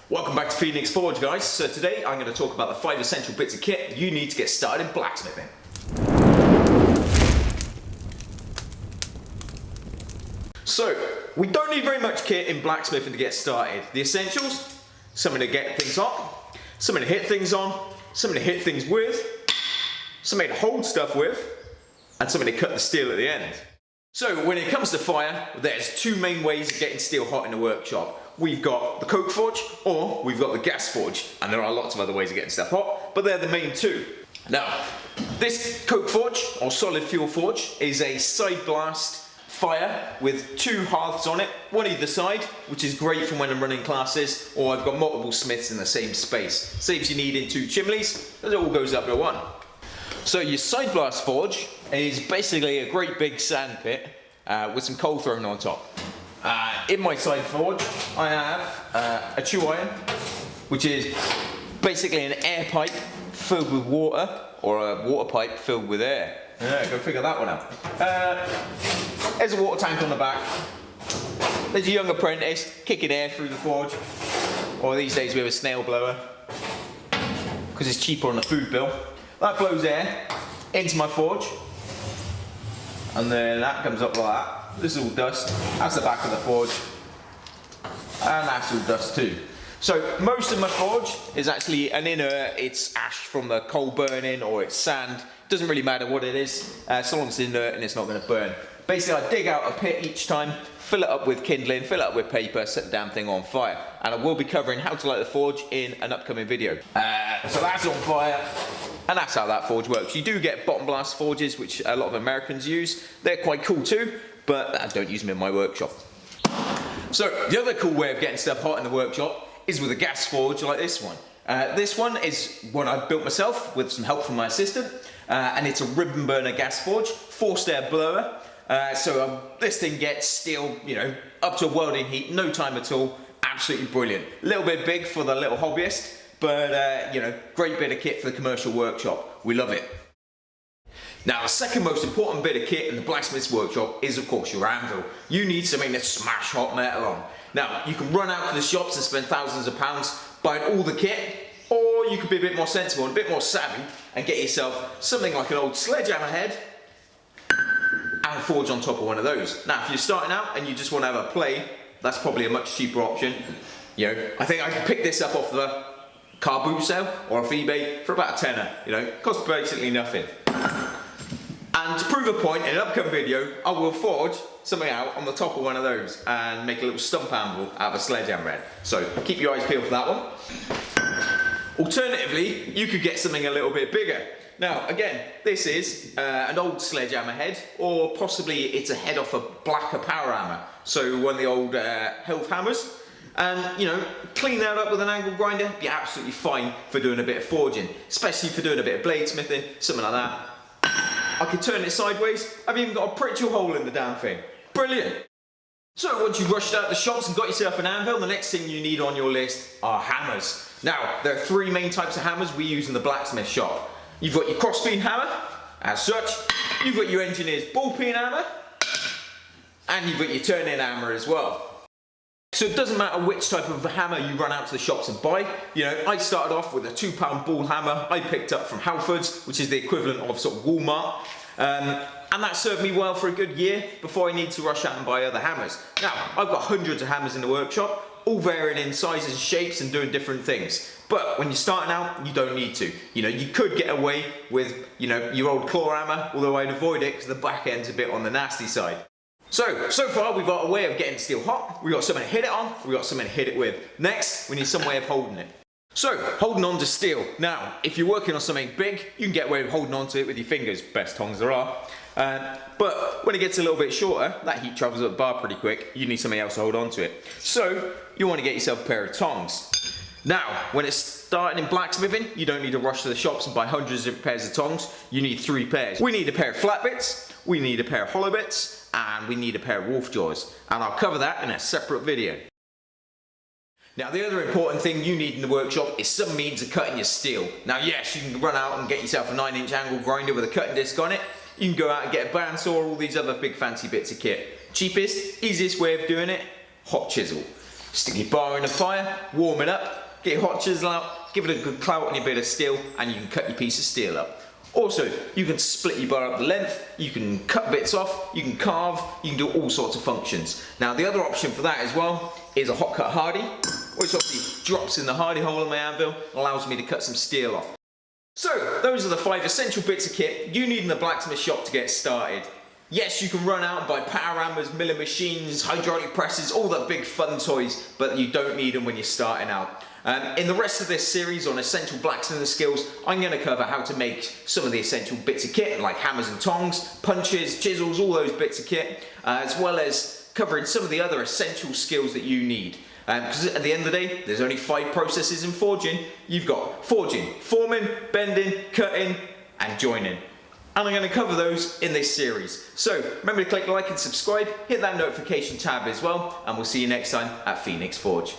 Welcome back to Phoenix Forge, guys. So today I'm going to talk about the 5 essential bits of kit you need to get started in blacksmithing. So, we don't need very much kit in blacksmithing to get started. The essentials: something to get things hot, something to hit things on, something to hit things with, something to hold stuff with, and something to cut the steel at the end. So when it comes to fire, there's two main ways of getting steel hot in the workshop. We've got the coke forge, or we've got the gas forge, and there are lots of other ways of getting stuff hot, but they're the main two. Now, this coke forge, or solid fuel forge, is a side blast fire with two hearths on it, one either side, which is great for when I'm running classes, or I've got multiple smiths in the same space. Saves you needing two chimneys, as it all goes up to one. So your side blast forge is basically a great big sand pit with some coal thrown on top. In my side forge, I have a chew iron, which is basically an air pipe filled with water, or a water pipe filled with air. Yeah, go figure that one out. There's a water tank on the back. There's a young apprentice kicking air through the forge, or these days we have a snail blower, because it's cheaper on the food bill. That blows air into my forge, and then that comes up like that. This is all dust. That's the back of the forge, and that's all dust too. So most of my forge is actually an inert. It's ash from the coal burning, or it's sand. Doesn't really matter what it is, so long as it's inert and it's not going to burn. Basically, I dig out a pit each time, fill it up with kindling, fill it up with paper, set the damn thing on fire. And I will be covering how to light the forge in an upcoming video. So that's on fire, and that's how that forge works. You do get bottom blast forges, which a lot of Americans use. They're quite cool too, but I don't use them in my workshop. So the other cool way of getting stuff hot in the workshop is with a gas forge like this one. This one is one I built myself with some help from my assistant, and it's a ribbon burner gas forge, forced air blower. So this thing gets steel, up to a welding heat, no time at all. Absolutely brilliant. A little bit big for the little hobbyist, but great bit of kit for the commercial workshop. We love it. Now, the second most important bit of kit in the blacksmith's workshop is, of course, your anvil. You need something to smash hot metal on. Now, you can run out to the shops and spend thousands of pounds buying all the kit, or you could be a bit more sensible and a bit more savvy and get yourself something like an old sledgehammer head and forge on top of one of those. Now, if you're starting out and you just want to have a play, that's probably a much cheaper option. I think I can pick this up off the car boot sale or off eBay for about a tenner. Costs basically nothing. And to prove a point, in an upcoming video, I will forge something out on the top of one of those and make a little stump anvil out of a sledgehammer head. So keep your eyes peeled for that one. Alternatively, you could get something a little bit bigger. Now, again, this is an old sledgehammer head, or possibly it's a head off a blacker power hammer. So one of the old health hammers. And, clean that up with an angle grinder, be absolutely fine for doing a bit of forging, especially for doing a bit of bladesmithing, something like that. I could turn it sideways. I've even got a pretty hole in the damn thing. Brilliant. So once you've rushed out the shops and got yourself an anvil, the next thing you need on your list are hammers. Now, there are three main types of hammers we use in the blacksmith shop. You've got your crossbeam hammer, as such. You've got your engineer's ball peen hammer, and you've got your turn-in hammer as well. So it doesn't matter which type of hammer you run out to the shops and buy. I started off with a £2 ball hammer I picked up from Halfords, which is the equivalent of sort of Walmart. And that served me well for a good year before I need to rush out and buy other hammers. Now, I've got hundreds of hammers in the workshop, all varying in sizes and shapes and doing different things. But when you're starting out, you don't need to. You could get away with, your old claw hammer, although I'd avoid it because the back end's a bit on the nasty side. So far we've got a way of getting steel hot, we've got something to hit it on, we've got something to hit it with. Next, we need some way of holding it. So, holding on to steel. Now, if you're working on something big, you can get away with holding on to it with your fingers, best tongs there are. But when it gets a little bit shorter, that heat travels up the bar pretty quick, you need something else to hold on to it. So, you want to get yourself a pair of tongs. Now, when it's starting in blacksmithing, you don't need to rush to the shops and buy hundreds of pairs of tongs, you need 3 pairs. We need a pair of flat bits, we need a pair of hollow bits, and we need a pair of wolf jaws. And I'll cover that in a separate video. Now, the other important thing you need in the workshop is some means of cutting your steel. Now, yes, you can run out and get yourself a 9-inch angle grinder with a cutting disc on it. You can go out and get a bandsaw, all these other big fancy bits of kit. Cheapest, easiest way of doing it, hot chisel. Stick your bar in the fire, warm it up, get your hot chisel out, give it a good clout on your bit of steel, and you can cut your piece of steel up. Also, you can split your bar up the length, you can cut bits off, you can carve, you can do all sorts of functions. Now the other option for that as well is a hot cut hardy, which obviously drops in the hardy hole on my anvil, allows me to cut some steel off. So, those are the 5 essential bits of kit you need in the blacksmith shop to get started. Yes, you can run out and buy power hammers, milling machines, hydraulic presses, all the big fun toys, but you don't need them when you're starting out. In the rest of this series on essential blacksmithing skills, I'm going to cover how to make some of the essential bits of kit, like hammers and tongs, punches, chisels, all those bits of kit, as well as covering some of the other essential skills that you need. Because at the end of the day, there's only 5 processes in forging. You've got forging, forming, bending, cutting, and joining. And I'm going to cover those in this series. So remember to click like and subscribe, hit that notification tab as well, and we'll see you next time at Phoenix Forge.